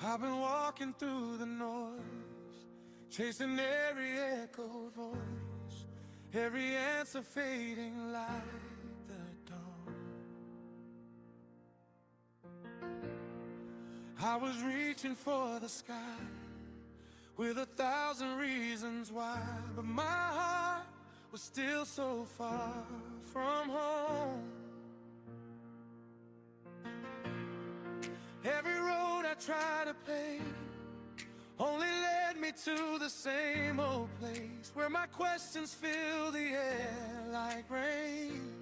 I've been walking through the noise, chasing every echoed voice, every answer fading like the dawn. I was reaching for the sky with 1,000 reasons why, but my heart was still so far from home. Every road I tried to play only led me to the same old place, where my questions fill the air like rain.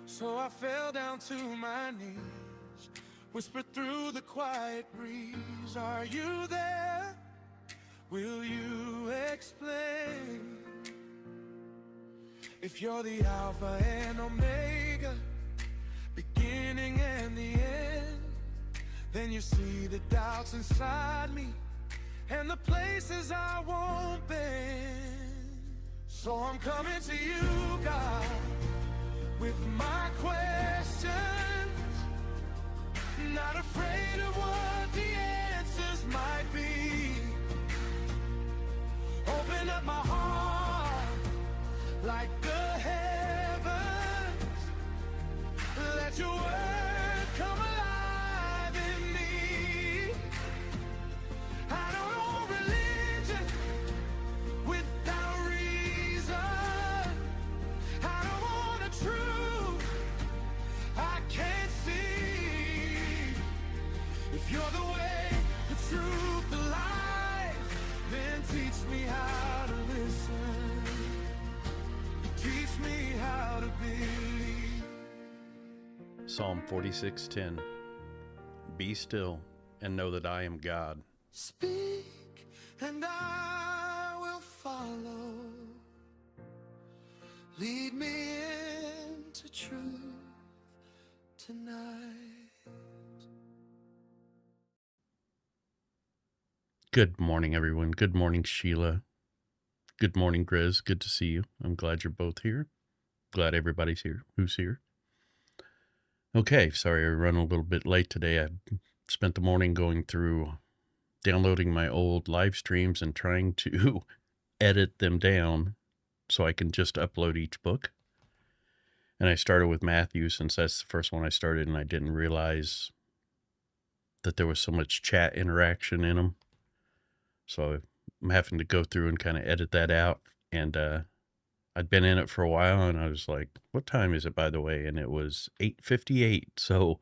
So I fell down to my knees, whispered through the quiet breeze, are you there? Will you explain? If you're the Alpha and Omega, beginning and the end, then you see the doubts inside me and the places I won't bend. So I'm coming to you, God, with my questions, not afraid of what the answers might be. Open up my heart like the heavens, let your word come alive in me. I don't know religion without reason. I don't want a truth I can't see. If you're the way, the truth, the life, then teach me how to listen. Teach me how to believe. Psalm 46:10. Be still and know that I am God. Speak and I will follow. Lead me into truth tonight. Good morning, everyone. Good morning, Sheila. Good morning, Grizz. Good to see you. I'm glad you're both here. Glad everybody's here. Who's here? Okay, sorry I run a little bit late today. I spent the morning going through downloading my old live streams and trying to edit them down so I can just upload each book. And I started with Matthew since that's the first one I started, and I didn't realize that there was so much chat interaction in them. So I'm having to go through and kind of edit that out. And I'd been in it for a while, and I was like, what time is it, by the way? And it was 8:58, so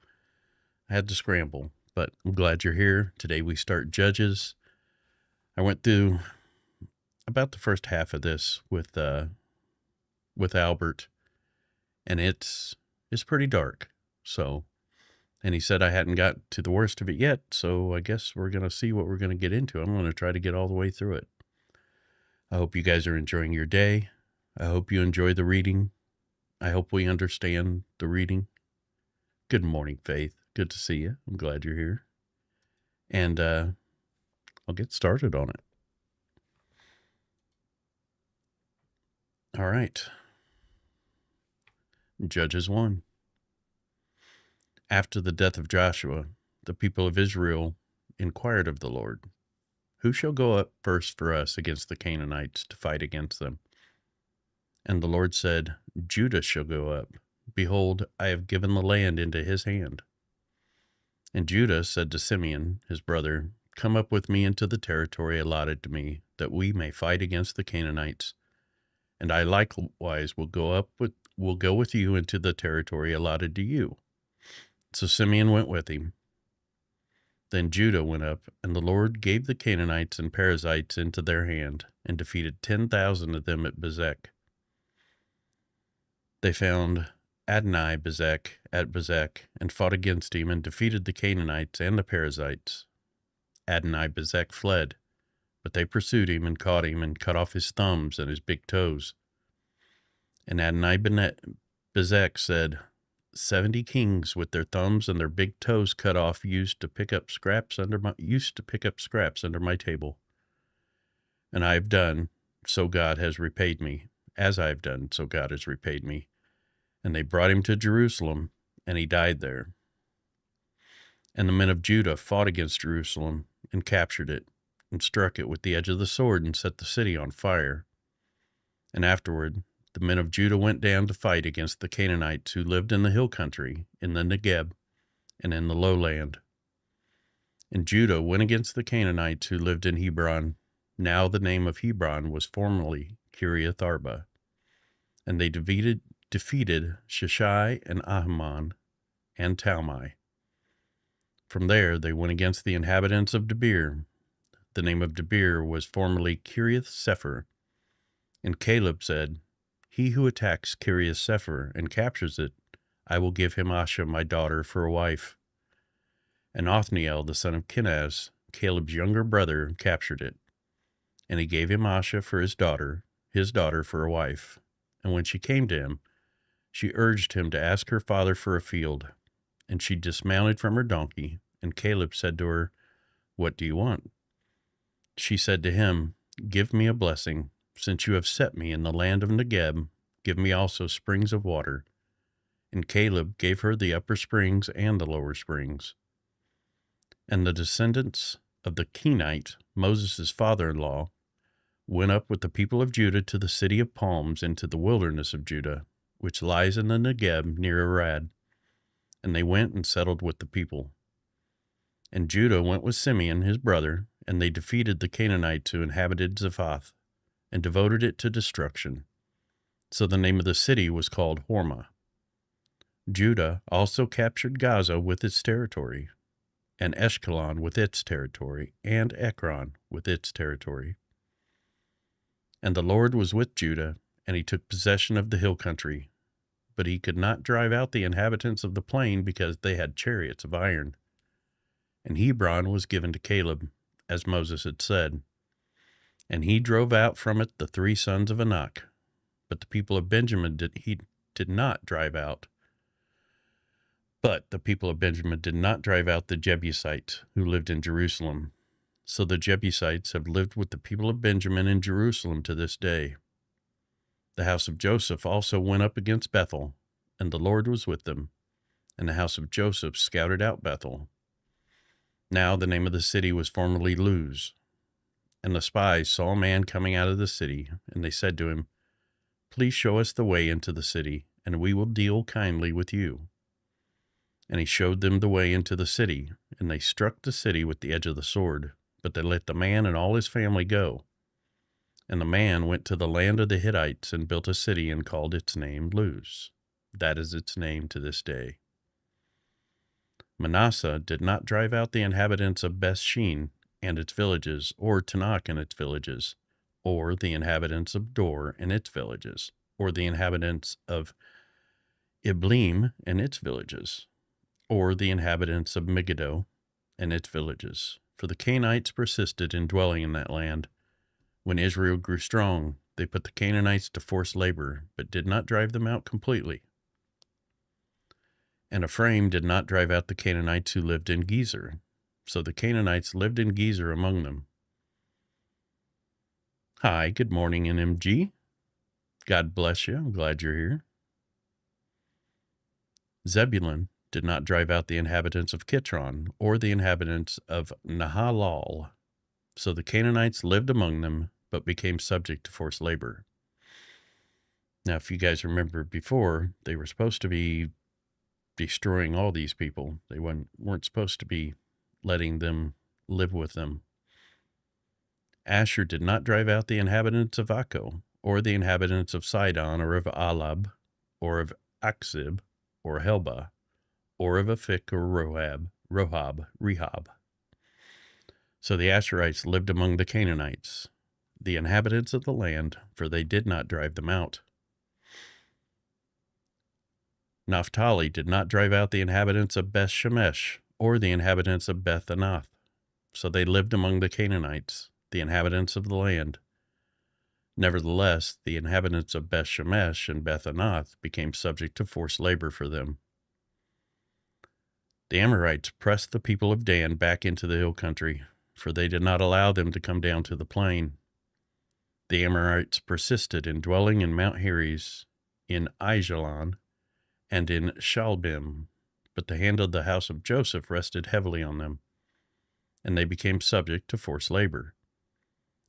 I had to scramble. But I'm glad you're here. Today we start Judges. I went through about the first half of this with Albert, and it's pretty dark. So, and he said I hadn't got to the worst of it yet, so I guess we're going to see what we're going to get into. I'm going to try to get all the way through it. I hope you guys are enjoying your day. I hope you enjoy the reading. I hope we understand the reading. Good morning, Faith. Good to see you. I'm glad you're here. And I'll get started on it. All right. Judges 1. After the death of Joshua, the people of Israel inquired of the Lord, who shall go up first for us against the Canaanites to fight against them? And the Lord said, Judah shall go up. Behold, I have given the land into his hand. And Judah said to Simeon, his brother, come up with me into the territory allotted to me, that we may fight against the Canaanites. And I likewise will go with you into the territory allotted to you. So Simeon went with him. Then Judah went up, and the Lord gave the Canaanites and Perizzites into their hand, and defeated 10,000 of them at Bezek. They found Adoni-Bezek at Bezek, and fought against him, and defeated the Canaanites and the Perizzites. Adoni-Bezek fled, but they pursued him, and caught him, and cut off his thumbs and his big toes. And Adoni-Bezek said, 70 kings with their thumbs and their big toes cut off used to pick up scraps under my table. And I have done, so God has repaid me. As I have done, so God has repaid me. And they brought him to Jerusalem, and he died there. And the men of Judah fought against Jerusalem and captured it, and struck it with the edge of the sword and set the city on fire. And afterward, the men of Judah went down to fight against the Canaanites who lived in the hill country, in the Negeb, and in the lowland. And Judah went against the Canaanites who lived in Hebron. Now the name of Hebron was formerly Kiriath Arba. And they defeated Sheshai and Ahiman and Talmai. From there they went against the inhabitants of Debir. The name of Debir was formerly Kiriath Sepher. And Caleb said, He who attacks Kiriath Sepher and captures it, I will give him Asha my daughter for a wife. And Othniel the son of Kenaz, Caleb's younger brother, captured it. And he gave him Asha for his daughter for a wife. And when she came to him, she urged him to ask her father for a field. And she dismounted from her donkey, and Caleb said to her, What do you want? She said to him, Give me a blessing. Since you have set me in the land of Negeb, give me also springs of water. And Caleb gave her the upper springs and the lower springs. And the descendants of the Kenite, Moses' father-in-law, went up with the people of Judah to the city of palms into the wilderness of Judah, which lies in the Negeb near Arad. And they went and settled with the people. And Judah went with Simeon his brother, and they defeated the Canaanites who inhabited Zaphath, and devoted it to destruction. So the name of the city was called Hormah. Judah also captured Gaza with its territory, and Ashkelon with its territory, and Ekron with its territory. And the Lord was with Judah, and he took possession of the hill country. But he could not drive out the inhabitants of the plain because they had chariots of iron. And Hebron was given to Caleb, as Moses had said. And he drove out from it the 3 sons of Anak. But the people of Benjamin did not drive out. But the people of Benjamin did not drive out the Jebusites who lived in Jerusalem. So the Jebusites have lived with the people of Benjamin in Jerusalem to this day. The house of Joseph also went up against Bethel, and the Lord was with them. And the house of Joseph scouted out Bethel. Now the name of the city was formerly Luz. And the spies saw a man coming out of the city, and they said to him, Please show us the way into the city, and we will deal kindly with you. And he showed them the way into the city, and they struck the city with the edge of the sword, but they let the man and all his family go. And the man went to the land of the Hittites and built a city and called its name Luz. That is its name to this day. Manasseh did not drive out the inhabitants of Bethshean and its villages, or Tanakh and its villages, or the inhabitants of Dor and its villages, or the inhabitants of Ibleam and its villages, or the inhabitants of Megiddo and its villages. For the Canaanites persisted in dwelling in that land. When Israel grew strong, they put the Canaanites to forced labor, but did not drive them out completely. And Ephraim did not drive out the Canaanites who lived in Gezer. So the Canaanites lived in Gezer among them. Hi, good morning, NMG. God bless you. I'm glad you're here. Zebulun did not drive out the inhabitants of Kitron or the inhabitants of Nahalal. So the Canaanites lived among them, but became subject to forced labor. Now, if you guys remember before, they were supposed to be destroying all these people. They weren't supposed to be letting them live with them. Asher did not drive out the inhabitants of Akko, or the inhabitants of Sidon, or of Alab, or of Aksib, or Helba, or of Aphik, or Rehob. So the Asherites lived among the Canaanites, the inhabitants of the land, for they did not drive them out. Naphtali did not drive out the inhabitants of Beth Shemesh, or the inhabitants of Beth Anath. So they lived among the Canaanites, the inhabitants of the land. Nevertheless, the inhabitants of Beth Shemesh and Beth Anath became subject to forced labor for them. The Amorites pressed the people of Dan back into the hill country, for they did not allow them to come down to the plain. The Amorites persisted in dwelling in Mount Heres, in Aijalon, and in Shalbim, but the hand of the house of Joseph rested heavily on them, and they became subject to forced labor.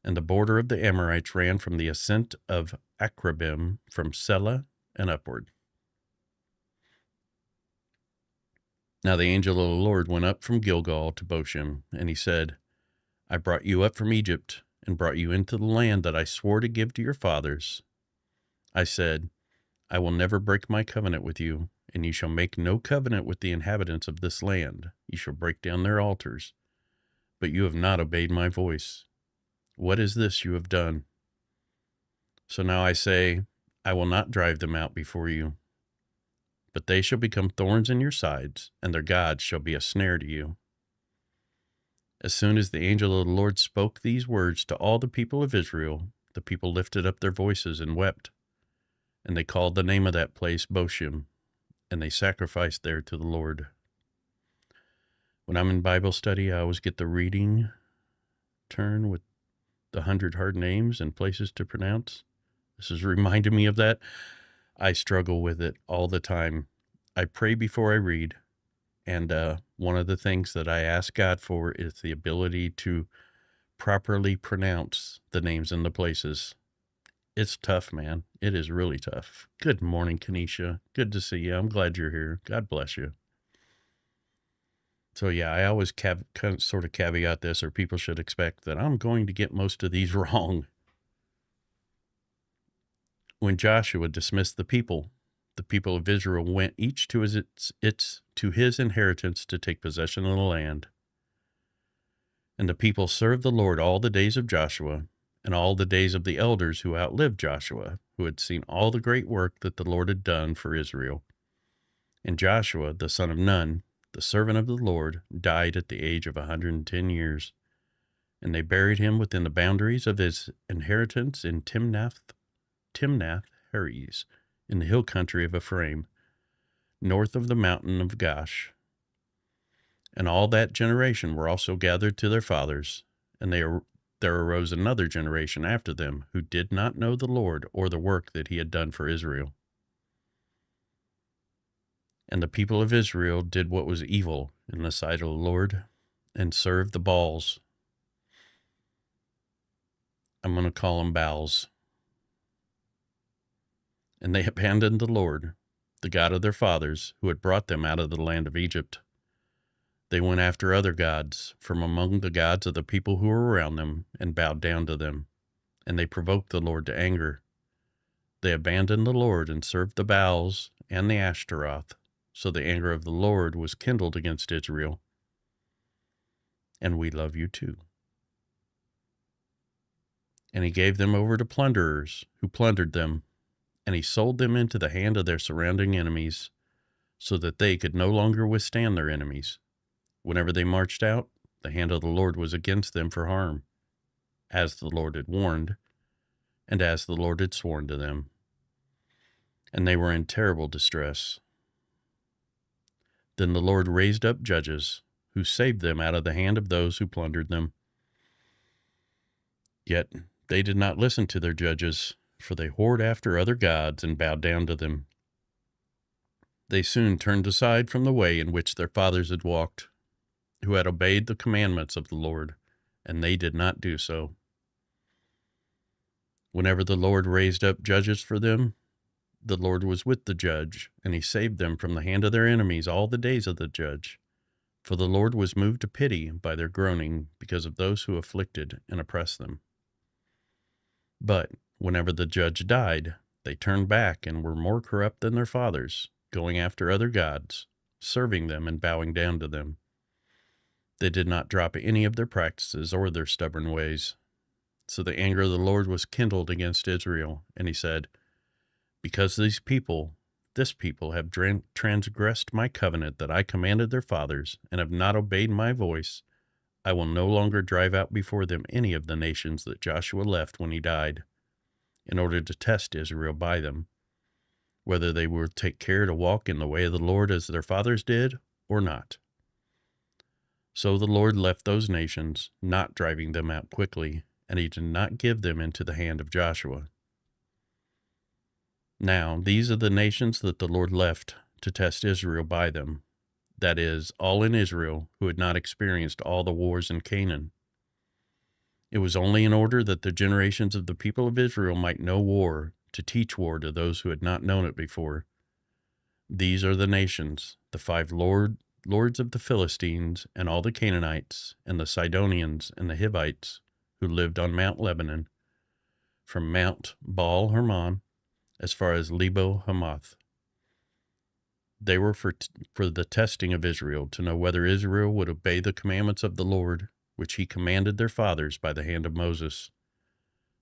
And the border of the Amorites ran from the ascent of Akrabim, from Selah and upward. Now the angel of the Lord went up from Gilgal to Bochim, and he said, I brought you up from Egypt, and brought you into the land that I swore to give to your fathers. I said, I will never break my covenant with you, and you shall make no covenant with the inhabitants of this land. You shall break down their altars. But you have not obeyed my voice. What is this you have done? So now I say, I will not drive them out before you, but they shall become thorns in your sides, and their gods shall be a snare to you. As soon as the angel of the Lord spoke these words to all the people of Israel, the people lifted up their voices and wept. And they called the name of that place Bochim, and they sacrificed there to the Lord. When I'm in Bible study, I always get the reading turn with the 100 hard names and places to pronounce. This has reminded me of that. I struggle with it all the time. I pray before I read, and one of the things that I ask God for is the ability to properly pronounce the names and the places. It's tough, man. It is really tough. Good morning, Kenesha. Good to see you. I'm glad you're here. God bless you. So yeah, I always sort of caveat this, or people should expect that I'm going to get most of these wrong. When Joshua dismissed the people of Israel went each to his inheritance to take possession of the land. And the people served the Lord all the days of Joshua, and all the days of the elders who outlived Joshua, who had seen all the great work that the Lord had done for Israel. And Joshua, the son of Nun, the servant of the Lord, died at the age of 110 years. And they buried him within the boundaries of his inheritance in Timnath-Heres, in the hill country of Ephraim, north of the mountain of Gaash. And all that generation were also gathered to their fathers, and there arose another generation after them who did not know the Lord or the work that he had done for Israel. And the people of Israel did what was evil in the sight of the Lord and served the Baals. I'm going to call them Baals. And they abandoned the Lord, the God of their fathers, who had brought them out of the land of Egypt. They went after other gods from among the gods of the people who were around them and bowed down to them, and they provoked the Lord to anger. They abandoned the Lord and served the Baals and the Ashtaroth, so the anger of the Lord was kindled against Israel. And we love you too. And he gave them over to plunderers, who plundered them, and he sold them into the hand of their surrounding enemies, so that they could no longer withstand their enemies. Whenever they marched out, the hand of the Lord was against them for harm, as the Lord had warned, and as the Lord had sworn to them. And they were in terrible distress. Then the Lord raised up judges, who saved them out of the hand of those who plundered them. Yet they did not listen to their judges, for they whored after other gods and bowed down to them. They soon turned aside from the way in which their fathers had walked, who had obeyed the commandments of the Lord, and they did not do so. Whenever the Lord raised up judges for them, the Lord was with the judge, and he saved them from the hand of their enemies all the days of the judge. For the Lord was moved to pity by their groaning because of those who afflicted and oppressed them. But whenever the judge died, they turned back and were more corrupt than their fathers, going after other gods, serving them and bowing down to them. They did not drop any of their practices or their stubborn ways. So the anger of the Lord was kindled against Israel, and he said, Because this people have transgressed my covenant that I commanded their fathers, and have not obeyed my voice, I will no longer drive out before them any of the nations that Joshua left when he died, in order to test Israel by them, whether they will take care to walk in the way of the Lord as their fathers did, or not. So the Lord left those nations, not driving them out quickly, and he did not give them into the hand of Joshua. Now, these are the nations that the Lord left to test Israel by them, that is, all in Israel who had not experienced all the wars in Canaan. It was only in order that the generations of the people of Israel might know war, to teach war to those who had not known it before. These are the nations, the five lords of the Philistines, and all the Canaanites, and the Sidonians, and the Hivites, who lived on Mount Lebanon, from Mount Baal Hermon as far as Lebo Hamath. They were for the testing of Israel, to know whether Israel would obey the commandments of the Lord, which he commanded their fathers by the hand of Moses.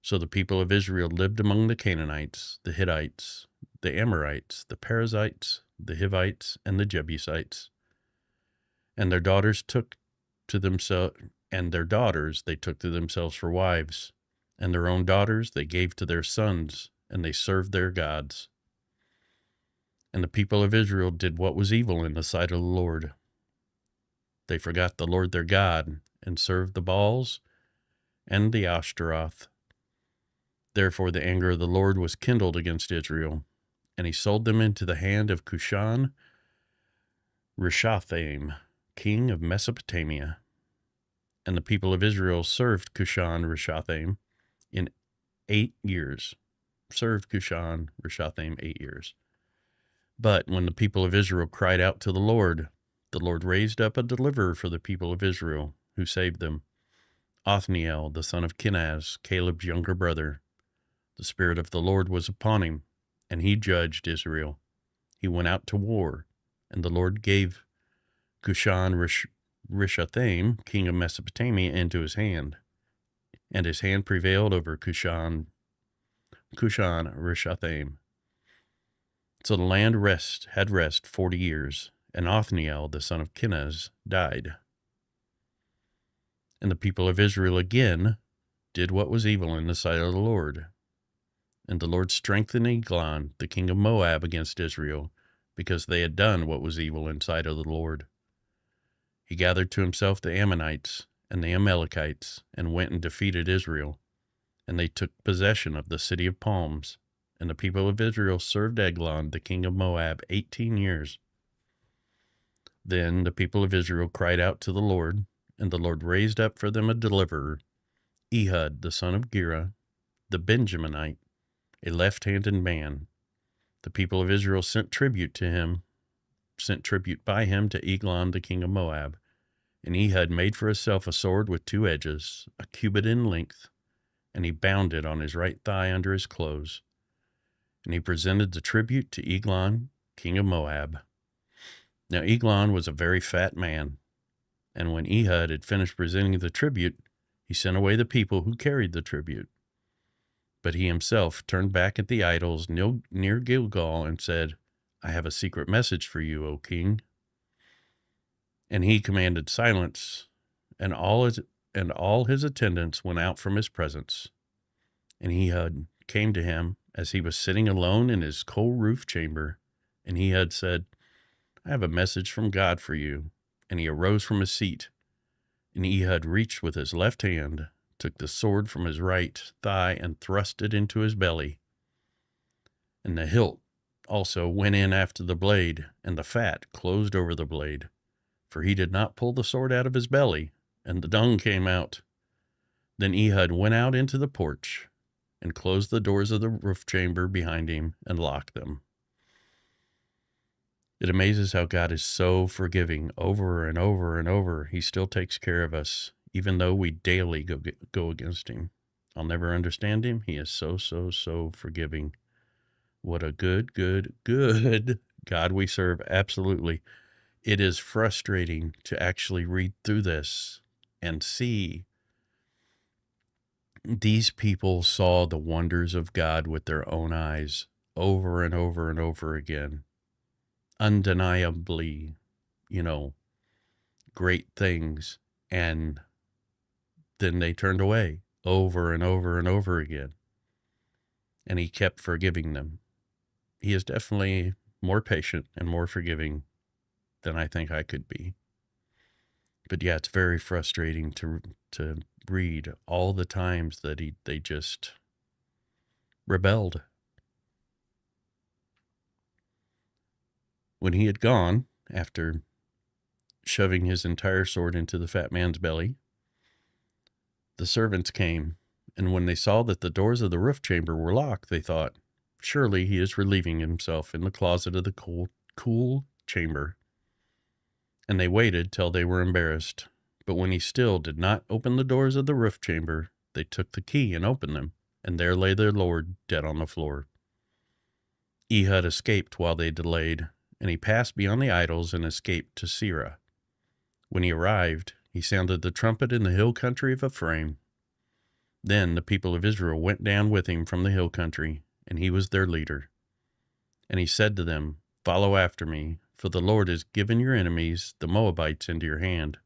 So the people of Israel lived among the Canaanites, the Hittites, the Amorites, the Perizzites, the Hivites, and the Jebusites. And their daughters they took to themselves for wives, and their own daughters they gave to their sons, and they served their gods. And the people of Israel did what was evil in the sight of the Lord. They forgot the Lord their God, and served the Baals and the Ashtaroth. Therefore the anger of the Lord was kindled against Israel, and he sold them into the hand of Cushan Rishathaim, king of Mesopotamia. And the people of Israel served Cushan Rishathaim 8 years. But when the people of Israel cried out to the Lord raised up a deliverer for the people of Israel, who saved them, Othniel, the son of Kenaz, Caleb's younger brother. The Spirit of the Lord was upon him, and he judged Israel. He went out to war, and the Lord gave Cushan Rishathaim, king of Mesopotamia, into his hand. And his hand prevailed over Cushan Rishathaim. So the land had rest 40 years, and Othniel, the son of Kenaz, died. And the people of Israel again did what was evil in the sight of the Lord. And the Lord strengthened Eglon, the king of Moab, against Israel, because they had done what was evil in sight of the Lord. He gathered to himself the Ammonites and the Amalekites, and went and defeated Israel. And they took possession of the city of palms. And the people of Israel served Eglon, the king of Moab, 18 years. Then the people of Israel cried out to the Lord, and the Lord raised up for them a deliverer, Ehud, the son of Gera, the Benjaminite, a left-handed man. The people of Israel sent tribute by him to Eglon, the king of Moab. And Ehud made for himself a sword with 2 edges, a cubit in length, and he bound it on his right thigh under his clothes. And he presented the tribute to Eglon, king of Moab. Now Eglon was a very fat man, and when Ehud had finished presenting the tribute, he sent away the people who carried the tribute. But he himself turned back at the idols near Gilgal and said, I have a secret message for you, O king. And he commanded silence, and all his attendants went out from his presence. And Ehud came to him as he was sitting alone in his coal-roof chamber, and Ehud said, I have a message from God for you. And he arose from his seat, and Ehud reached with his left hand, took the sword from his right thigh, and thrust it into his belly. And the hilt also went in after the blade, and the fat closed over the blade. For he did not pull the sword out of his belly, and the dung came out. Then Ehud went out into the porch, and closed the doors of the roof chamber behind him, and locked them. It amazes how God is so forgiving over and over and over. He still takes care of us, even though we daily go against him. I'll never understand him. He is so, so, so forgiving. What a good, good, good God we serve. Absolutely. It is frustrating to actually read through this and see these people saw the wonders of God with their own eyes over and over and over again. Undeniably, great things. And then they turned away over and over and over again. And he kept forgiving them. He is definitely more patient and more forgiving than I think I could be. But yeah, it's very frustrating to read all the times that they just rebelled. When he had gone, after shoving his entire sword into the fat man's belly. The servants came, and when they saw that the doors of the roof chamber were locked, they thought, "Surely he is relieving himself in the closet of the cool chamber." And they waited till they were embarrassed. But when he still did not open the doors of the roof chamber, they took the key and opened them, and there lay their lord dead on the floor. Ehud escaped while they delayed, and he passed beyond the idols and escaped to Seirah. When he arrived, he sounded the trumpet in the hill country of Ephraim. Then the people of Israel went down with him from the hill country, and he was their leader. And he said to them, "Follow after me, for the Lord has given your enemies, the Moabites, into your hand."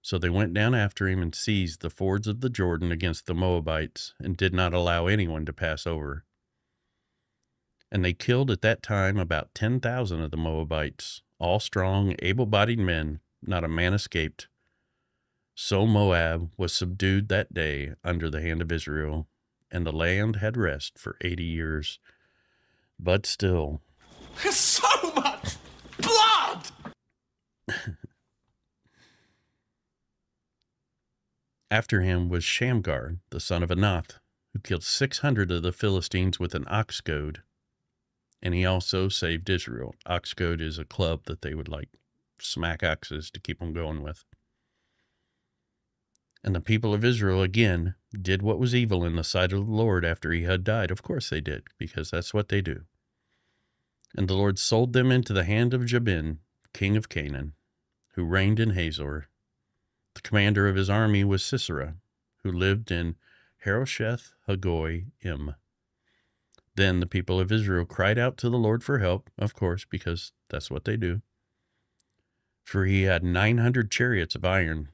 So they went down after him and seized the fords of the Jordan against the Moabites, and did not allow anyone to pass over. And they killed at that time about 10,000 of the Moabites, all strong, able-bodied men, not a man escaped. So Moab was subdued that day under the hand of Israel, and the land had rest for 80 years. But still, So much blood! after him was Shamgar, the son of Anath, who killed 600 of the Philistines with an ox goad. And he also saved Israel. Ox goad is a club that they would smack oxes to keep them going with. And the people of Israel again did what was evil in the sight of the Lord after Ehud died. Of course they did, because that's what they do. And the Lord sold them into the hand of Jabin, king of Canaan, who reigned in Hazor. The commander of his army was Sisera, who lived in Harosheth Hagoyim. Then the people of Israel cried out to the Lord for help, of course, because that's what they do. For he had 900 chariots of iron,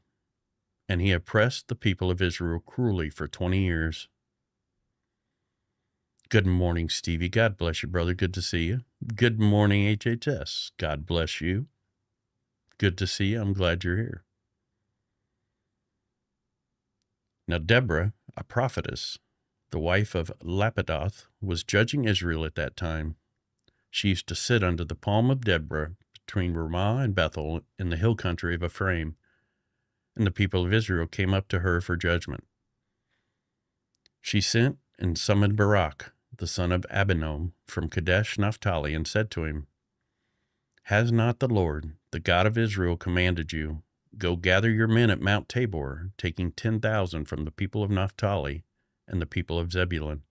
and he oppressed the people of Israel cruelly for 20 years. Good morning, Stevie. God bless you, brother. Good to see you. Good morning, HHS. God bless you. Good to see you. I'm glad you're here. Now, Deborah, a prophetess, the wife of Lapidoth, was judging Israel at that time. She used to sit under the palm of Deborah between Ramah and Bethel in the hill country of Ephraim, and the people of Israel came up to her for judgment. She sent and summoned Barak, the son of Abinoam, from Kadesh Naphtali, and said to him, "Has not the Lord, the God of Israel, commanded you, go gather your men at Mount Tabor, taking 10,000 from the people of Naphtali and the people of Zebulun?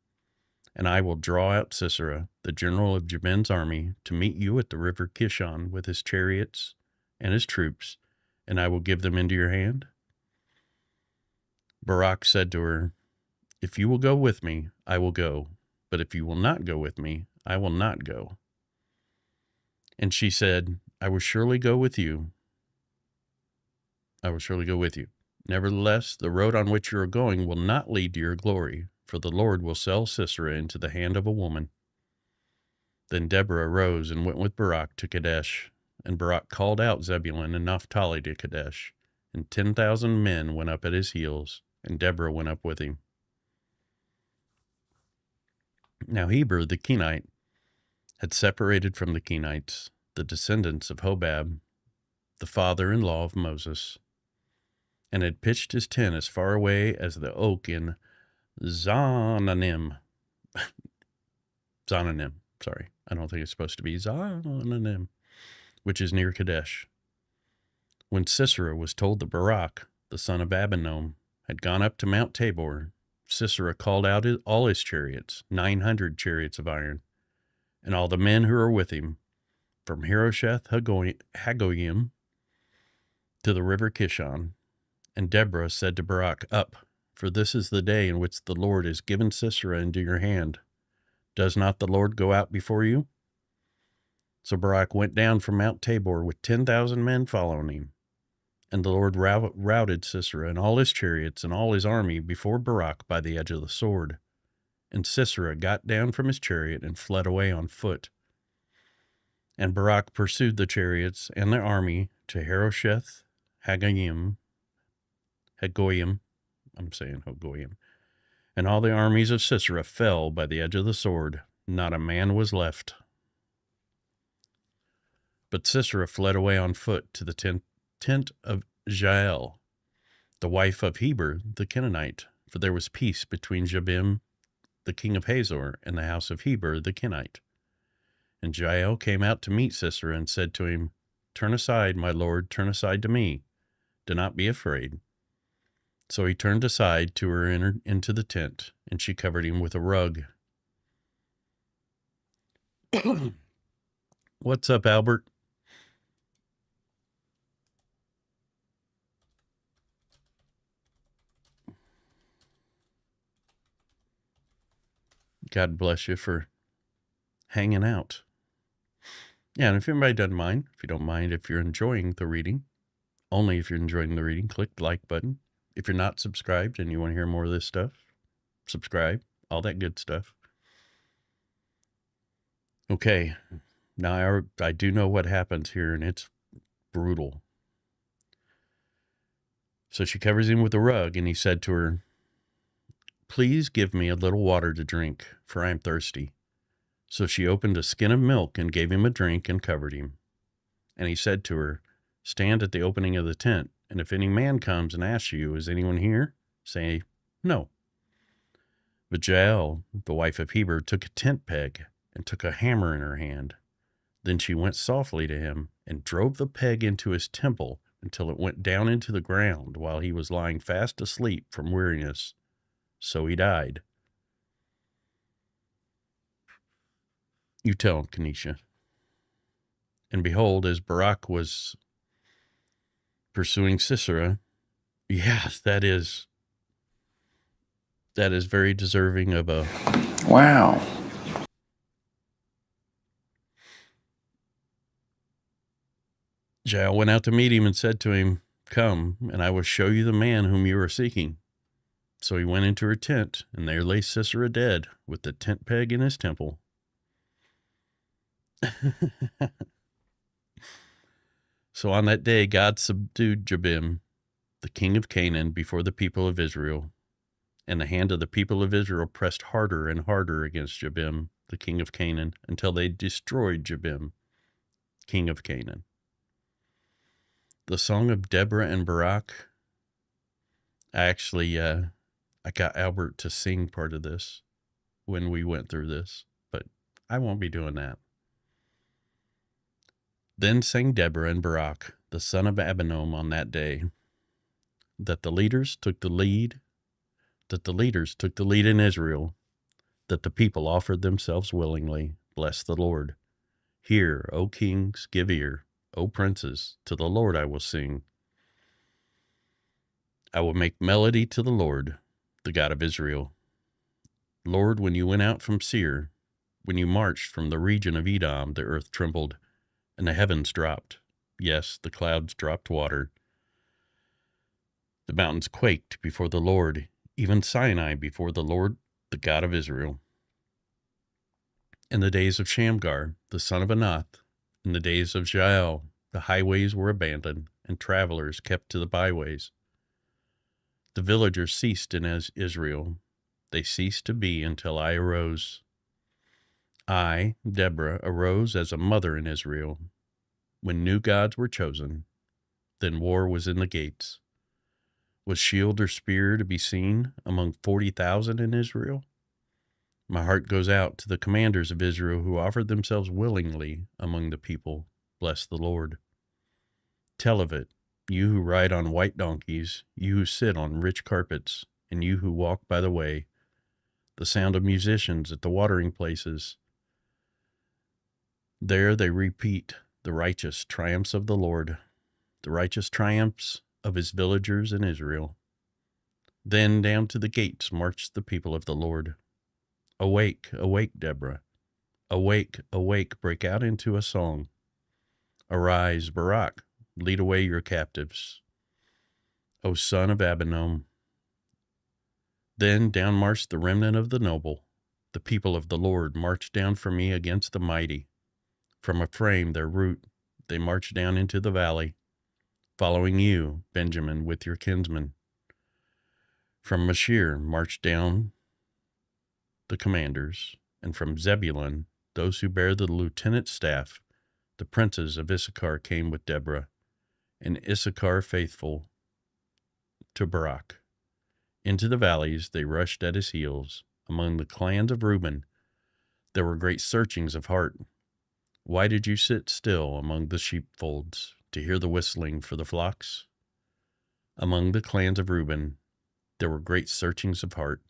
And I will draw out Sisera, the general of Jabin's army, to meet you at the river Kishon with his chariots and his troops, and I will give them into your hand?" Barak said to her, "If you will go with me, I will go, but if you will not go with me, I will not go." And she said, "I will surely go with you. I will surely go with you. Nevertheless, the road on which you are going will not lead to your glory, for the Lord will sell Sisera into the hand of a woman." Then Deborah arose and went with Barak to Kadesh, and Barak called out Zebulun and Naphtali to Kadesh, and 10,000 men went up at his heels, and Deborah went up with him. Now Heber the Kenite had separated from the Kenites, the descendants of Hobab, the father-in-law of Moses, and had pitched his tent as far away as the oak in Zaananim. Sorry, I don't think it's supposed to be Zaananim, which is near Kadesh. When Sisera was told that Barak, the son of Abinoam, had gone up to Mount Tabor, Sisera called out all his chariots, 900 chariots of iron, and all the men who were with him, from Harosheth Hagoyim to the river Kishon. And Deborah said to Barak, "Up, for this is the day in which the Lord has given Sisera into your hand. Does not the Lord go out before you?" So Barak went down from Mount Tabor with 10,000 men following him. And the Lord routed Sisera and all his chariots and all his army before Barak by the edge of the sword. And Sisera got down from his chariot and fled away on foot. And Barak pursued the chariots and their army to Harosheth Hagoyim, and all the armies of Sisera fell by the edge of the sword. Not a man was left. But Sisera fled away on foot to the tent of Jael, the wife of Heber the Kenite, for there was peace between Jabin, the king of Hazor, and the house of Heber the Kenite. And Jael came out to meet Sisera and said to him, Turn aside, my lord, turn aside to me. Do not be afraid. So he turned aside to her into the tent, and she covered him with a rug. What's up, Albert? God bless you for hanging out. Yeah, and if anybody doesn't mind, if you don't mind, if you're enjoying the reading, only if you're enjoying the reading, click the like button. If you're not subscribed and you want to hear more of this stuff, subscribe, all that good stuff. Okay, now I do know what happens here, and it's brutal. So she covers him with a rug, and he said to her, Please give me a little water to drink, for I am thirsty. So she opened a skin of milk and gave him a drink and covered him. And he said to her, Stand at the opening of the tent, and if any man comes and asks you, Is anyone here? Say, No. But Jael, the wife of Heber, took a tent peg and took a hammer in her hand. Then she went softly to him and drove the peg into his temple until it went down into the ground while he was lying fast asleep from weariness. So he died. You tell him, Kenesha. And behold, as Barak was pursuing Sisera, yes, that is very deserving of a... Wow. Jael went out to meet him and said to him, Come, and I will show you the man whom you are seeking. So he went into her tent, and there lay Sisera dead, with the tent peg in his temple. So on that day God subdued Jabin, the king of Canaan, before the people of Israel. And the hand of the people of Israel pressed harder and harder against Jabin, the king of Canaan, until they destroyed Jabin, king of Canaan. The song of Deborah and Barak. I got Albert to sing part of this when we went through this, but I won't be doing that. Then sang Deborah and Barak, the son of Abinoam, on that day, that the leaders took the lead in Israel, that the people offered themselves willingly. Bless the Lord. Hear, O kings, give ear, O princes, to the Lord I will sing. I will make melody to the Lord, the God of Israel. Lord, when you went out from Seir, when you marched from the region of Edom, the earth trembled, and the heavens dropped. Yes, the clouds dropped water. The mountains quaked before the Lord, even Sinai before the Lord, the God of Israel. In the days of Shamgar, the son of Anath, in the days of Jael, the highways were abandoned, and travelers kept to the byways. The villagers ceased in Israel. They ceased to be until I arose. I, Deborah, arose as a mother in Israel. When new gods were chosen, then war was in the gates. Was shield or spear to be seen among 40,000 in Israel? My heart goes out to the commanders of Israel who offered themselves willingly among the people. Bless the Lord. Tell of it, you who ride on white donkeys, you who sit on rich carpets, and you who walk by the way, the sound of musicians at the watering places. There they repeat the righteous triumphs of the Lord, the righteous triumphs of his villagers in Israel. Then down to the gates marched the people of the Lord. Awake, awake, Deborah. Awake, awake, break out into a song. Arise, Barak, lead away your captives. O son of Abinoam. Then down marched the remnant of the noble. The people of the Lord marched down for me against the mighty. From Ephraim, their root, they marched down into the valley, following you, Benjamin, with your kinsmen. From Mashir marched down the commanders, and from Zebulun, those who bear the lieutenant's staff. The princes of Issachar came with Deborah, and Issachar faithful to Barak. Into the valleys they rushed at his heels. Among the clans of Reuben there were great searchings of heart. Why did you sit still among the sheepfolds to hear the whistling for the flocks? Among the clans of Reuben there were great searchings of heart.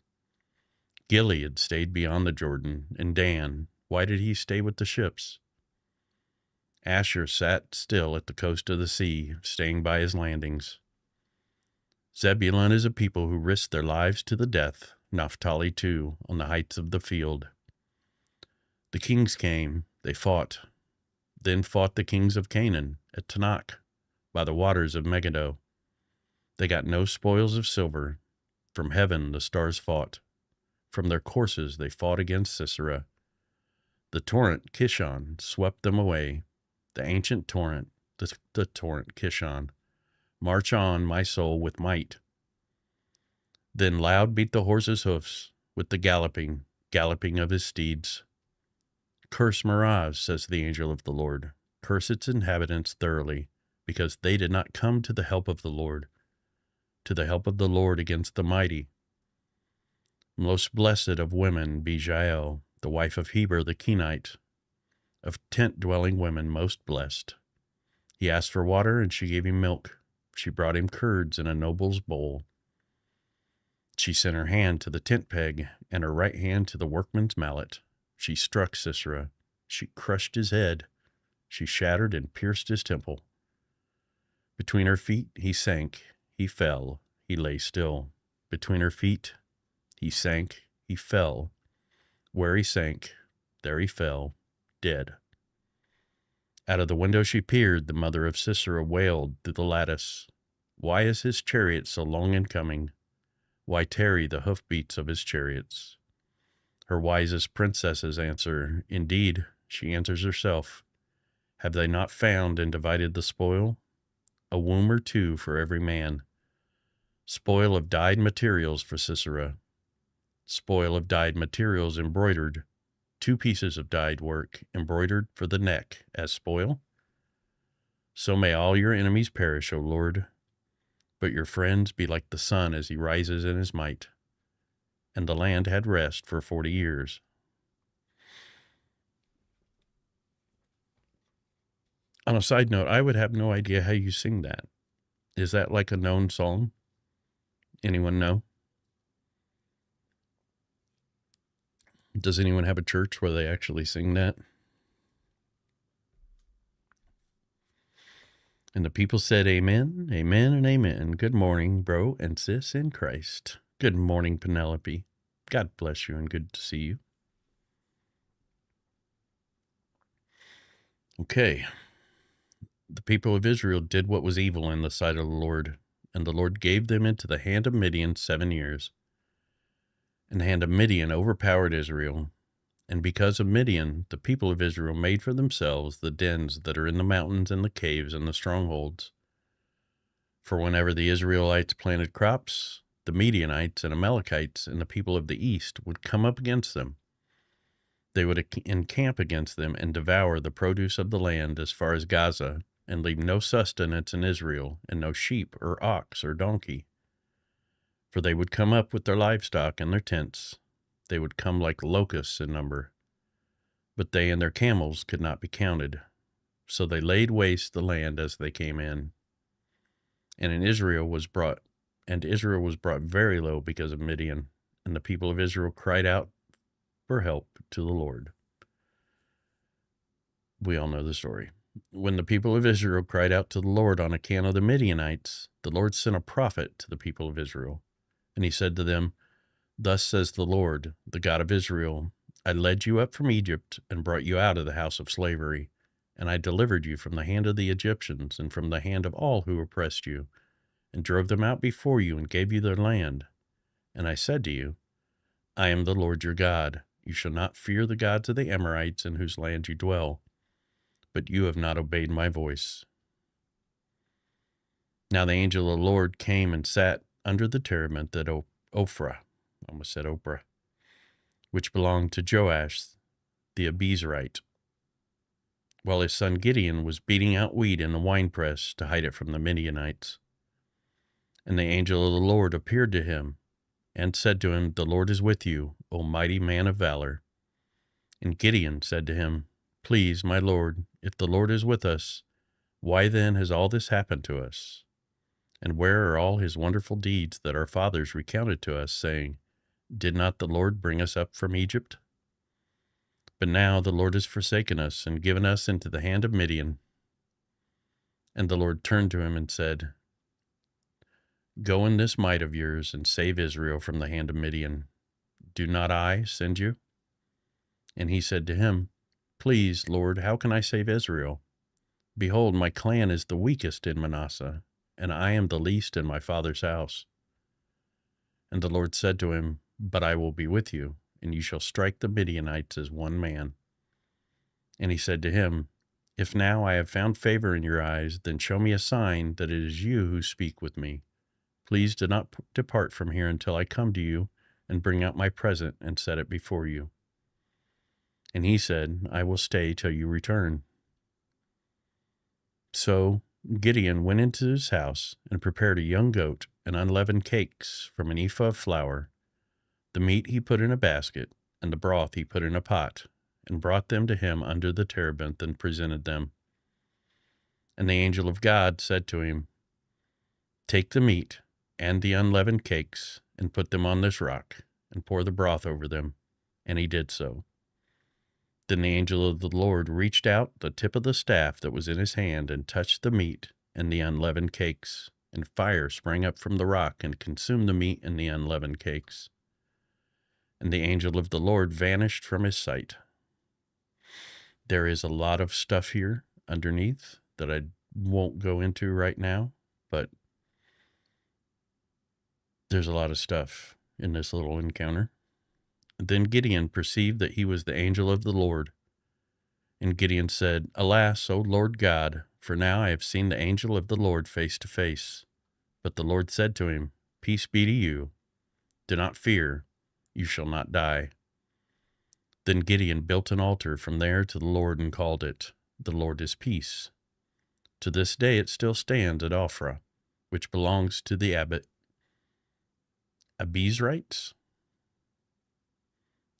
Gilead stayed beyond the Jordan, and Dan, why did he stay with the ships? Asher sat still at the coast of the sea, staying by his landings. Zebulun is a people who risk their lives to the death, Naphtali too, on the heights of the field. The kings came, they fought. Then fought the kings of Canaan at Tanakh, by the waters of Megiddo. They got no spoils of silver. From heaven the stars fought. From their courses they fought against Sisera. The torrent Kishon swept them away. The ancient torrent, the torrent Kishon. March on, my soul, with might. Then loud beat the horse's hoofs with the galloping of his steeds. Curse Meroz, says the angel of the Lord. Curse its inhabitants thoroughly, because they did not come to the help of the Lord against the mighty. Most blessed of women be Jael, the wife of Heber the Kenite, of tent-dwelling women most blessed. He asked for water, and she gave him milk. She brought him curds in a noble's bowl. She sent her hand to the tent peg, and her right hand to the workman's mallet. She struck Sisera. She crushed his head. She shattered and pierced his temple. Between her feet he sank, he fell, he lay still. Between her feet he sank, he fell. Where he sank, there he fell, dead. Out of the window she peered, the mother of Sisera wailed through the lattice. Why is his chariot so long in coming? Why tarry the hoofbeats of his chariots? Her wisest princesses answer, indeed, she answers herself. Have they not found and divided the spoil? A womb or two for every man. Spoil of dyed materials for Sisera. Spoil of dyed materials embroidered. 2 pieces of dyed work embroidered for the neck as spoil. So may all your enemies perish, O Lord, but your friends be like the sun as he rises in his might. And the land had rest for 40 years. On a side note, I would have no idea how you sing that. Is that like a known song? Anyone know? Does anyone have a church where they actually sing that? And the people said, amen, amen, and amen. Good morning, bro and sis in Christ. Good morning, Penelope. God bless you and good to see you. Okay. The people of Israel did what was evil in the sight of the Lord, and the Lord gave them into the hand of Midian 7 years. And the hand of Midian overpowered Israel. And because of Midian, the people of Israel made for themselves the dens that are in the mountains and the caves and the strongholds. For whenever the Israelites planted crops, the Midianites and Amalekites and the people of the east would come up against them. They would encamp against them and devour the produce of the land as far as Gaza, and leave no sustenance in Israel, and no sheep or ox or donkey. For they would come up with their livestock and their tents. They would come like locusts in number. But they and their camels could not be counted. So they laid waste the land as they came in. And Israel was brought very low because of Midian, and the people of Israel cried out for help to the Lord. We all know the story. When the people of Israel cried out to the Lord on account of the Midianites, the Lord sent a prophet to the people of Israel. And he said to them, Thus says the Lord, the God of Israel, I led you up from Egypt and brought you out of the house of slavery, and I delivered you from the hand of the Egyptians and from the hand of all who oppressed you, and drove them out before you and gave you their land. And I said to you, I am the Lord your God. You shall not fear the gods of the Amorites in whose land you dwell. But you have not obeyed my voice. Now the angel of the Lord came and sat under the terebinth at Ophrah, which belonged to Joash the Abiezrite. while his son Gideon was beating out wheat in the winepress to hide it from the Midianites. And the angel of the Lord appeared to him and said to him, "The Lord is with you, O mighty man of valor." And Gideon said to him, "Please, my Lord, if the Lord is with us, why then has all this happened to us? And where are all his wonderful deeds that our fathers recounted to us, saying, 'Did not the Lord bring us up from Egypt?' But now the Lord has forsaken us and given us into the hand of Midian." And the Lord turned to him and said, "Go in this might of yours and save Israel from the hand of Midian. Do not I send you?" And he said to him, "Please, Lord, how can I save Israel? Behold, my clan is the weakest in Manasseh, and I am the least in my father's house." And the Lord said to him, "But I will be with you, and you shall strike the Midianites as one man." And he said to him, "If now I have found favor in your eyes, then show me a sign that it is you who speak with me. Please do not depart from here until I come to you and bring out my present and set it before you." And he said, "I will stay till you return." So Gideon went into his house and prepared a young goat and unleavened cakes from an ephah of flour. The meat he put in a basket, and the broth he put in a pot, and brought them to him under the terebinth and presented them. And the angel of God said to him, "Take the meat and the unleavened cakes and put them on this rock, and pour the broth over them." And he did so. Then the angel of the Lord reached out the tip of the staff that was in his hand and touched the meat and the unleavened cakes, and fire sprang up from the rock and consumed the meat and the unleavened cakes. And the angel of the Lord vanished from his sight. There is a lot of stuff here underneath that I won't go into right now, but there's a lot of stuff in this little encounter. Then Gideon perceived that he was the angel of the Lord. And Gideon said, "Alas, O Lord God, for now I have seen the angel of the Lord face to face." But the Lord said to him, "Peace be to you. Do not fear, you shall not die." Then Gideon built an altar from there to the Lord and called it, "The Lord is Peace." To this day it still stands at Ophrah, which belongs to the Abiezrites.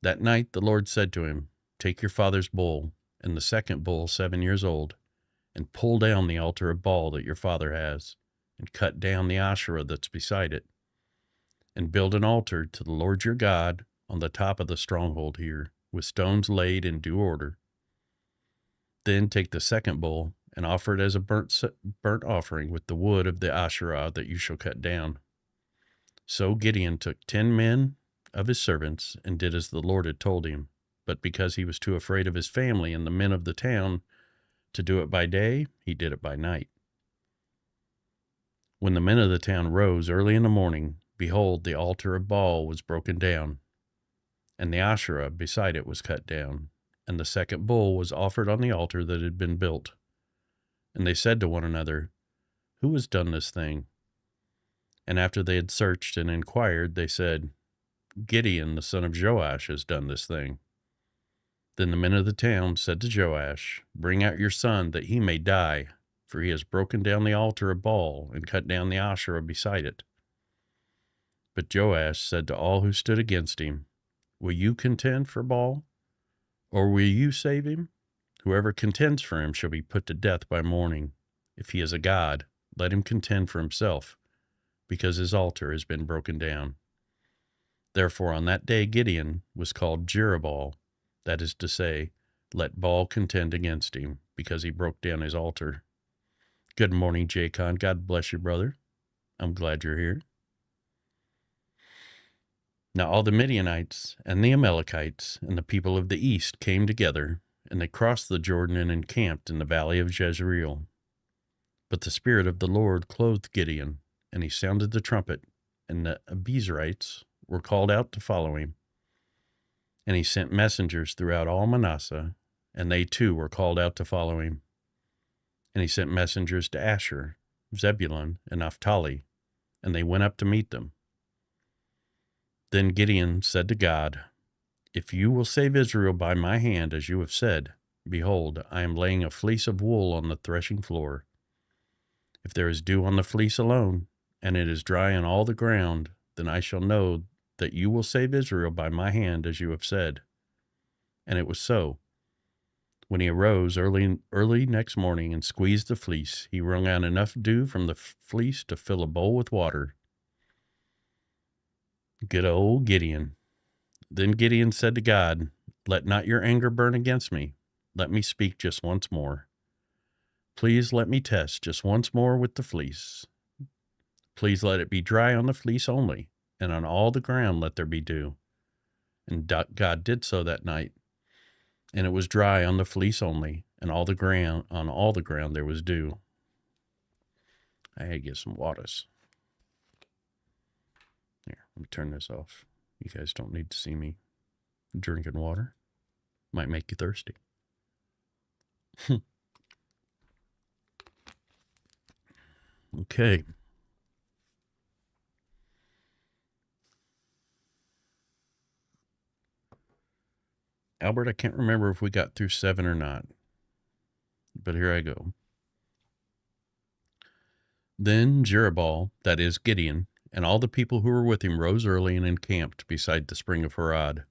That night the Lord said to him, "Take your father's bull, and the second bull 7 years old, and pull down the altar of Baal that your father has, and cut down the Asherah that's beside it, and build an altar to the Lord your God on the top of the stronghold here, with stones laid in due order. Then take the second bull and offer it as a burnt offering with the wood of the Asherah that you shall cut down." So Gideon took 10 men of his servants and did as the Lord had told him. But because he was too afraid of his family and the men of the town to do it by day, he did it by night. When the men of the town rose early in the morning, behold, the altar of Baal was broken down, and the Asherah beside it was cut down, and the second bull was offered on the altar that had been built. And they said to one another, "Who has done this thing?" And after they had searched and inquired, they said, "Gideon, the son of Joash, has done this thing." Then the men of the town said to Joash, "Bring out your son, that he may die, for he has broken down the altar of Baal and cut down the Asherah beside it." But Joash said to all who stood against him, "Will you contend for Baal, or will you save him? Whoever contends for him shall be put to death by morning. If he is a god, let him contend for himself, because his altar has been broken down." Therefore on that day Gideon was called Jerubbaal, that is to say, "Let Baal contend against him," because he broke down his altar. Good morning, Jacon. God bless you, brother. I'm glad you're here. Now all the Midianites and the Amalekites and the people of the east came together, and they crossed the Jordan and encamped in the valley of Jezreel. But the Spirit of the Lord clothed Gideon, and he sounded the trumpet, and the Abiezrites were called out to follow him. And he sent messengers throughout all Manasseh, and they too were called out to follow him. And he sent messengers to Asher, Zebulun, and Naphtali, and they went up to meet them. Then Gideon said to God, "If you will save Israel by my hand, as you have said, Behold, I am laying a fleece of wool on the threshing floor. If there is dew on the fleece alone, and it is dry on all the ground, then I shall know that you will save Israel by my hand, as you have said. And it was so. When he arose early next morning and squeezed the fleece, he wrung out enough dew from the fleece to fill a bowl with water. Good old Gideon. Then Gideon said to God, "Let not your anger burn against me. Let me speak just once more. Please let me test just once more with the fleece. Please let it be dry on the fleece only, and on all the ground let there be dew." And God did so that night. And it was dry on the fleece only, and on all the ground there was dew. I had to get some waters. Here, let me turn this off. You guys don't need to see me drinking water. Might make you thirsty. Okay. Albert, I can't remember if we got through 7 or not, but here I go. Then Jerubbaal, that is Gideon, and all the people who were with him rose early and encamped beside the spring of Harod.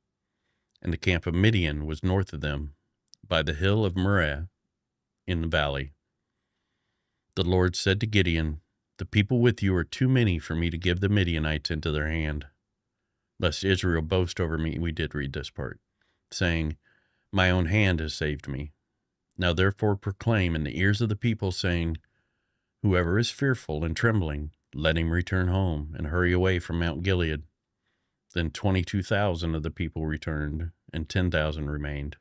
And the camp of Midian was north of them, by the hill of Moreh in the valley. The Lord said to Gideon, "The people with you are too many for me to give the Midianites into their hand, lest Israel boast over me." We did read this part, saying, "My own hand has saved me." Now therefore proclaim in the ears of the people, saying, "Whoever is fearful and trembling, let him return home and hurry away from Mount Gilead." Then 22,000 of the people returned, and 10,000 remained.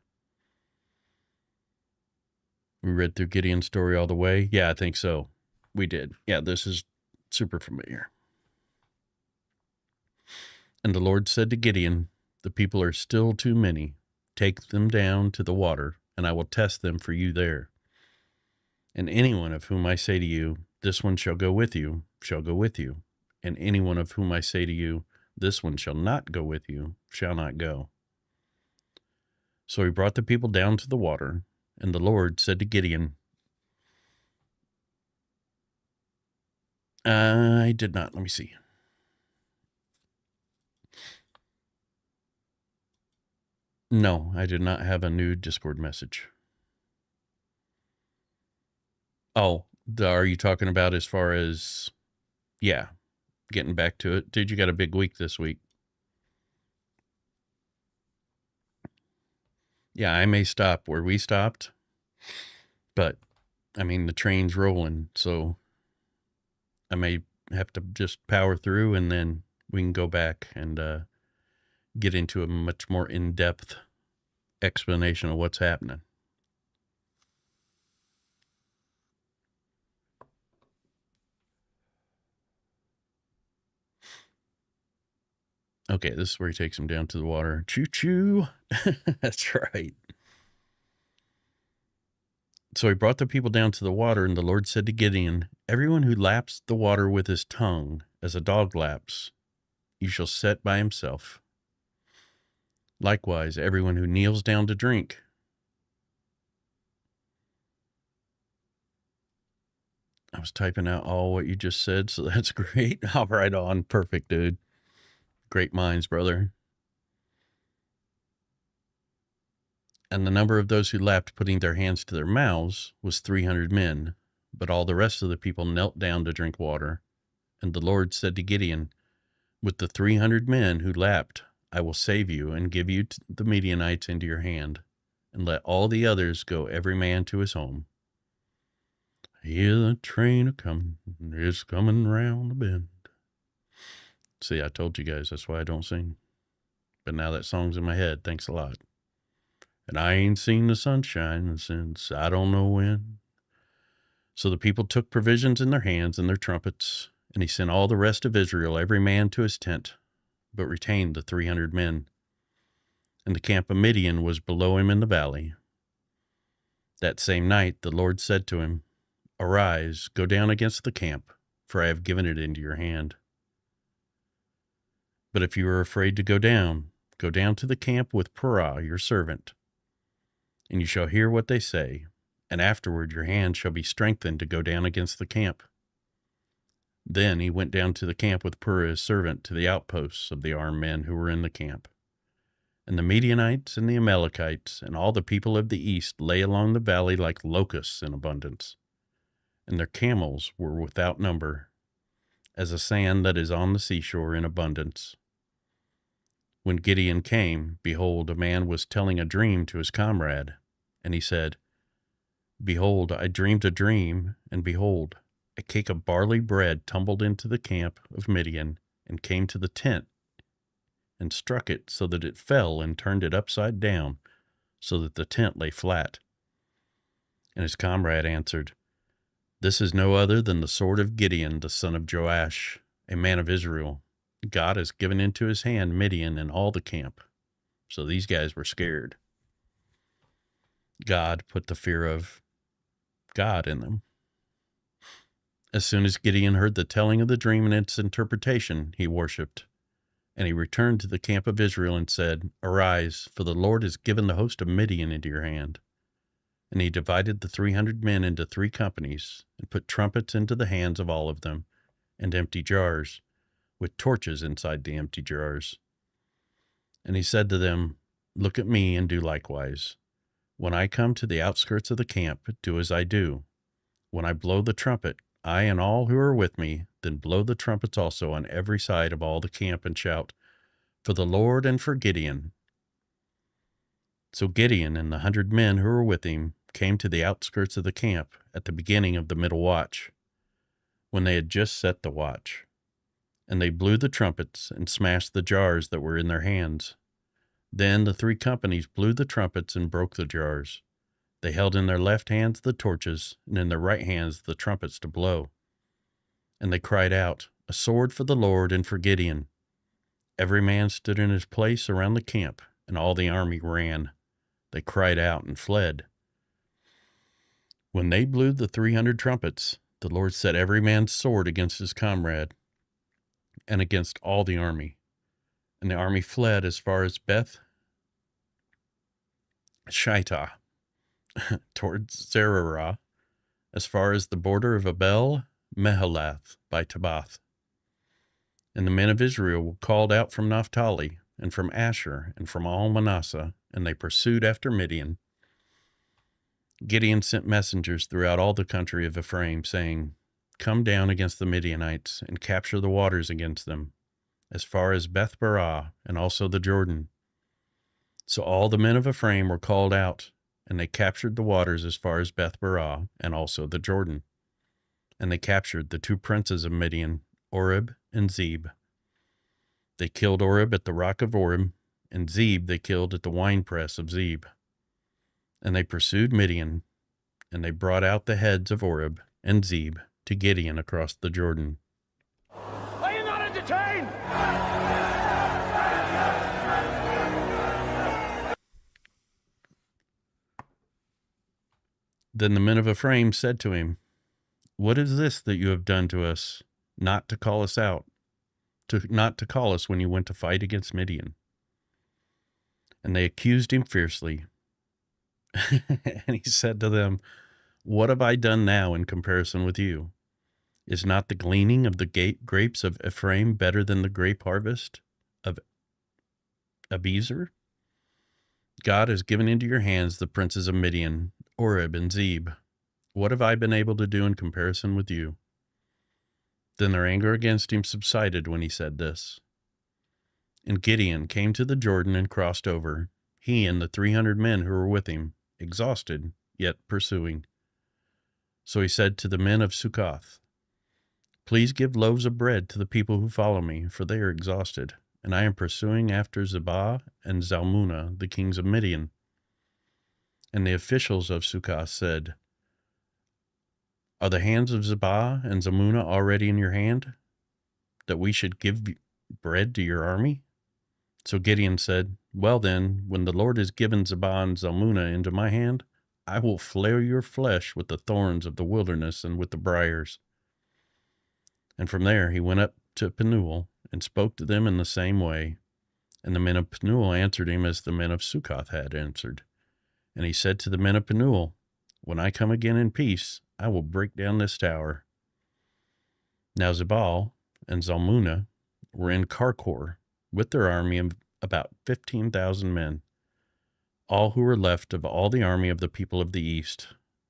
We read through Gideon's story all the way? Yeah, I think so. We did. Yeah, this is super familiar. And the Lord said to Gideon, "The people are still too many. Take them down to the water, and I will test them for you there. And anyone of whom I say to you, 'This one shall go with you,' shall go with you. And anyone of whom I say to you, 'This one shall not go with you,' shall not go." So he brought the people down to the water, and the Lord said to Gideon, I did not, let me see. No, I did not have a new Discord message. Oh, are you talking about as far as, yeah, getting back to it? Dude, you got a big week this week. Yeah, I may stop where we stopped, but I mean, the train's rolling, so I may have to just power through, and then we can go back and get into a much more in-depth explanation of what's happening. Okay, this is where he takes him down to the water. Choo-choo. That's right. So he brought the people down to the water, and the Lord said to Gideon, "Everyone who laps the water with his tongue, as a dog laps, you shall set by himself. Likewise, everyone who kneels down to drink." I was typing out all what you just said, so that's great. Hop right on. Perfect, dude. Great minds, brother. And the number of those who lapped, putting their hands to their mouths, was 300 men. But all the rest of the people knelt down to drink water. And the Lord said to Gideon, "With the 300 men who lapped, I will save you and give you the Midianites into your hand. And let all the others go every man to his home." Hear the train a-comin', it's coming round the bend. See, I told you guys, that's why I don't sing. But now that song's in my head. Thanks a lot. And I ain't seen the sunshine since I don't know when. So the people took provisions in their hands and their trumpets, and he sent all the rest of Israel, every man to his tent, but retained the 300 men. And the camp of Midian was below him in the valley. That same night the Lord said to him, "Arise, go down against the camp, for I have given it into your hand. But if you are afraid to go down to the camp with Purah, your servant. and you shall hear what they say, and afterward your hand shall be strengthened to go down against the camp. Then he went down to the camp with Purah his servant to the outposts of the armed men who were in the camp. And the Midianites and the Amalekites and all the people of the east lay along the valley like locusts in abundance, and their camels were without number, as the sand that is on the seashore in abundance. When Gideon came, behold, a man was telling a dream to his comrade, and he said, Behold, I dreamed a dream, and behold, a cake of barley bread tumbled into the camp of Midian and came to the tent and struck it so that it fell and turned it upside down so that the tent lay flat. And his comrade answered, This is no other than the sword of Gideon, the son of Joash, a man of Israel. God has given into his hand Midian and all the camp. So these guys were scared. God put the fear of God in them. As soon as Gideon heard the telling of the dream and its interpretation, he worshipped. And he returned to the camp of Israel and said, Arise, for the Lord has given the host of Midian into your hand. And he divided the 300 men into 3 companies, and put trumpets into the hands of all of them, and empty jars, with torches inside the empty jars. And he said to them, Look at me and do likewise. When I come to the outskirts of the camp, do as I do. When I blow the trumpet, I and all who are with me, then blow the trumpets also on every side of all the camp and shout, For the Lord and for Gideon. So Gideon and the 100 men who were with him came to the outskirts of the camp at the beginning of the middle watch, when they had just set the watch. And they blew the trumpets and smashed the jars that were in their hands. Then the 3 companies blew the trumpets and broke the jars. They held in their left hands the torches, and in their right hands the trumpets to blow. And they cried out, A sword for the Lord and for Gideon. Every man stood in his place around the camp, and all the army ran. They cried out and fled. When they blew the 300 trumpets, the Lord set every man's sword against his comrade, and against all the army. And the army fled as far as Beth Shittah, towards Zererah, as far as the border of Abel Mehalath by Tabbath. And the men of Israel were called out from Naphtali, and from Asher, and from all Manasseh, and they pursued after Midian. Gideon sent messengers throughout all the country of Ephraim, saying, Come down against the Midianites, and capture the waters against them, as far as Beth-barah, and also the Jordan. So all the men of Ephraim were called out, and they captured the waters as far as Beth-barah, and also the Jordan. And they captured the 2 princes of Midian, Oreb and Zeb. They killed Oreb at the rock of Oreb, and Zeb they killed at the winepress of Zeb. And they pursued Midian, and they brought out the heads of Oreb and Zeb to Gideon across the Jordan. Are you not entertained? Then the men of Ephraim said to him, What is this that you have done to us, not to call us out, not to call us when you went to fight against Midian? And they accused him fiercely. And he said to them, What have I done now in comparison with you? Is not the gleaning of the grapes of Ephraim better than the grape harvest of Abiezer? God has given into your hands the princes of Midian, Oreb and Zeb. What have I been able to do in comparison with you? Then their anger against him subsided when he said this. And Gideon came to the Jordan and crossed over, he and the 300 men who were with him, exhausted, yet pursuing. So he said to the men of Succoth, Please give loaves of bread to the people who follow me, for they are exhausted, and I am pursuing after Zebah and Zalmunna, the kings of Midian. And the officials of Succoth said, Are the hands of Zebah and Zalmunna already in your hand, that we should give bread to your army? So Gideon said, Well then, when the Lord has given Zebah and Zalmunna into my hand, I will flay your flesh with the thorns of the wilderness and with the briars. And from there he went up to Penuel and spoke to them in the same way. And the men of Penuel answered him as the men of Succoth had answered. And he said to the men of Penuel, when I come again in peace, I will break down this tower. Now Zebal and Zalmunna were in Karkor with their army of about 15,000 men, all who were left of all the army of the people of the east,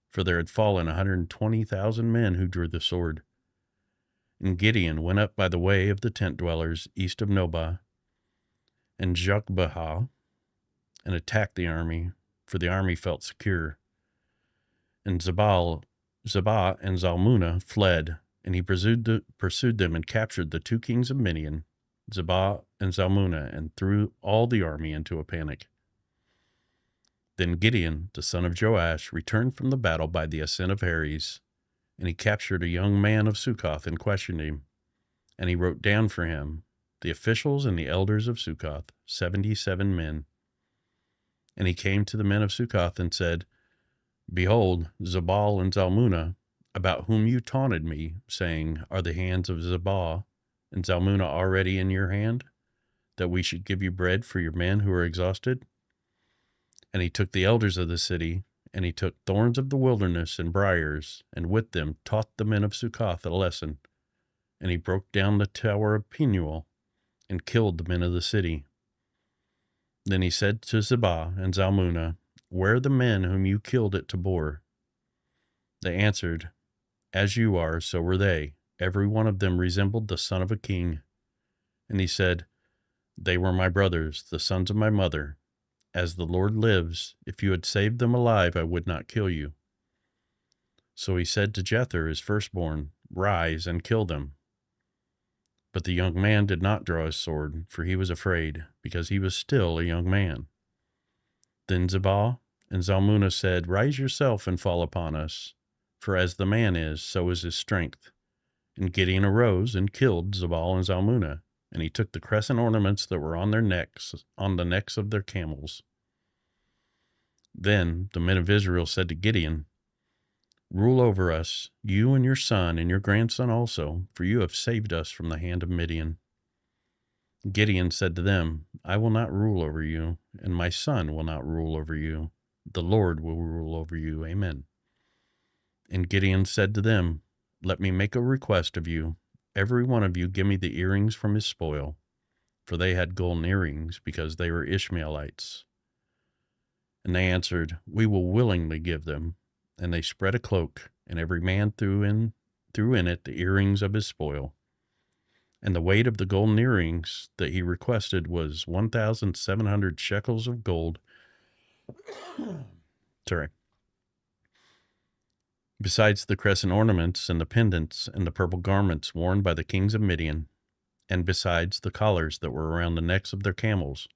for there had fallen 120,000 men who drew the sword. And Gideon went up by the way of the tent dwellers east of Nobah and Jokbehah and attacked the army, for the army felt secure. And Zebah and Zalmunna fled, and he pursued them and captured the 2 kings of Midian, Zebah and Zalmunna, and threw all the army into a panic. Then Gideon, the son of Joash, returned from the battle by the ascent of Heres, and he captured a young man of Succoth and questioned him. And he wrote down for him the officials and the elders of Succoth, 77 men. And he came to the men of Succoth and said, Behold, Zebal and Zalmunna, about whom you taunted me, saying, Are the hands of Zebal and Zalmunna already in your hand, that we should give you bread for your men who are exhausted? And he took the elders of the city, and he took thorns of the wilderness and briars, and with them taught the men of Succoth a lesson. And he broke down the tower of Penuel, and killed the men of the city. Then he said to Zebah and Zalmunna, Where are the men whom you killed at Tabor? They answered, As you are, so were they. Every one of them resembled the son of a king. And he said, They were my brothers, the sons of my mother. As the Lord lives, if you had saved them alive, I would not kill you. So he said to Jether, his firstborn, Rise and kill them. But the young man did not draw his sword, for he was afraid, because he was still a young man. Then Zebah and Zalmunna said, Rise yourself and fall upon us, for as the man is, so is his strength. And Gideon arose and killed Zebal and Zalmunna, and he took the crescent ornaments that were on the necks of their camels. Then the men of Israel said to Gideon, Rule over us, you and your son and your grandson also, for you have saved us from the hand of Midian. Gideon said to them, I will not rule over you, and my son will not rule over you. The Lord will rule over you. Amen. And Gideon said to them, Let me make a request of you. Every one of you give me the earrings from his spoil, for they had golden earrings, because they were Ishmaelites. And they answered, We will willingly give them. And they spread a cloak, and every man threw in it the earrings of his spoil. And the weight of the golden earrings that he requested was 1,700 shekels of gold. Besides the crescent ornaments and the pendants and the purple garments worn by the kings of Midian, and besides the collars that were around the necks of their camels.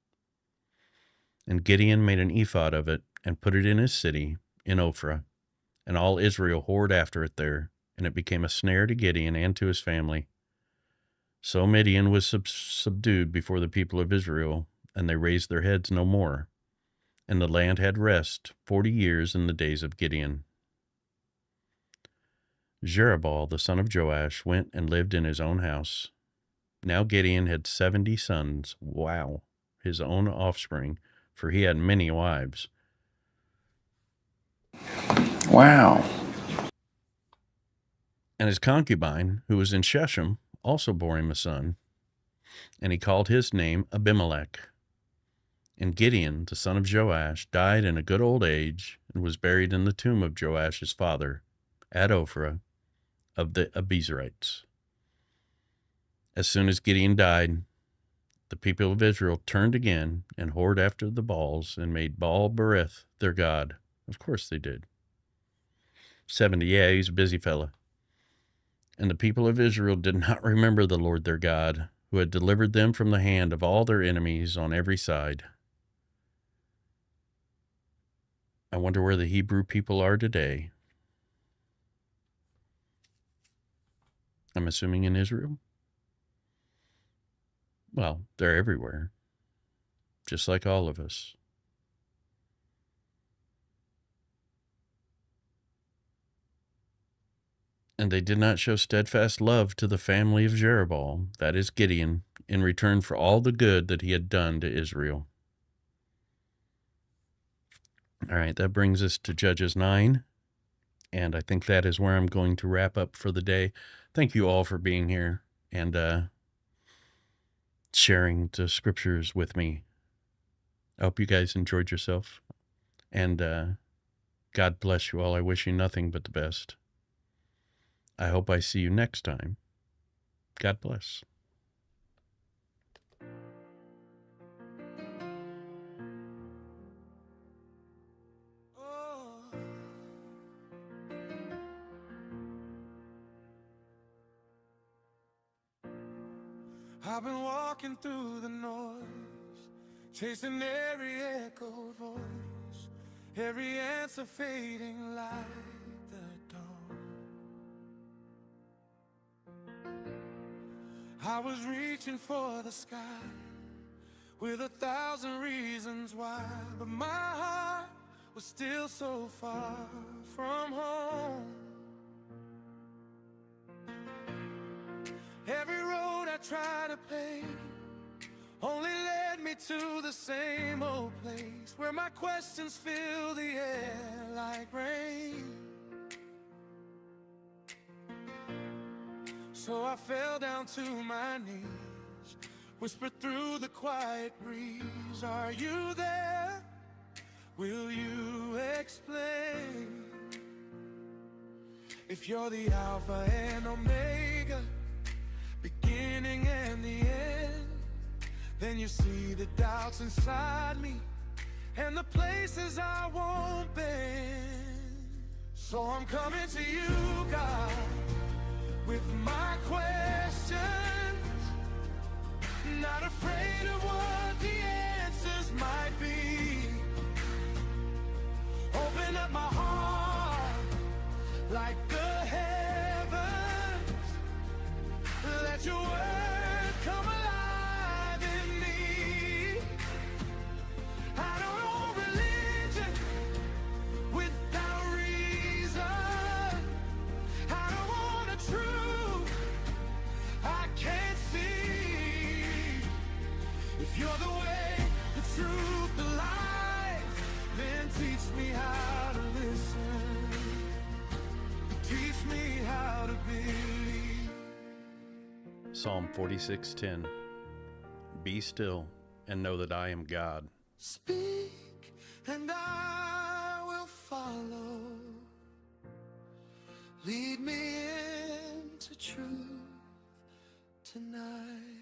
And Gideon made an ephod of it, and put it in his city, in Ophrah. And all Israel whored after it there, and it became a snare to Gideon and to his family. So Midian was subdued before the people of Israel, and they raised their heads no more. And the land had rest 40 years in the days of Gideon. Jerubbaal, the son of Joash, went and lived in his own house. Now Gideon had 70 sons, his own offspring, for he had many wives. Wow. And his concubine, who was in Shechem, also bore him a son, and he called his name Abimelech. And Gideon, the son of Joash, died in a good old age, and was buried in the tomb of Joash his father, at Ophrah of the Abiezrites. As soon as Gideon died, the people of Israel turned again and whored after the Baals, and made Baal-berith their god. Of course they did. 70, he's a busy fella. And the people of Israel did not remember the Lord their God, who had delivered them from the hand of all their enemies on every side. I wonder where the Hebrew people are today. I'm assuming in Israel. Well, they're everywhere, just like all of us. And they did not show steadfast love to the family of Jerubbaal, that is Gideon, in return for all the good that he had done to Israel. All right, that brings us to Judges 9. And I think that is where I'm going to wrap up for the day. Thank you all for being here and sharing the scriptures with me. I hope you guys enjoyed yourself. And God bless you all. I wish you nothing but the best. I hope I see you next time. God bless. Oh. I've been walking through the noise, chasing every echoed voice, every answer fading like the dawn. I was reaching for the sky with 1,000 reasons why, but my heart was still so far from home. Every road I tried to pave only led me to the same old place, where my questions fill the air like rain. So I fell down to my knees, whispered through the quiet breeze, are you there? Will you explain? If you're the Alpha and Omega, beginning and the end, then you see the doubts inside me and the places I won't bend. So I'm coming to you, God, with my questions, not afraid of what the answers might be. Open up my heart like the heavens, let your word come alive in me. I don't know religion without reason. I don't want a truth I can't see. If you're the way, the truth, the life, then teach me how to listen. Teach me how to believe. Psalm 46:10. Be still and know that I am God. Speak and I will follow. Lead me into truth tonight.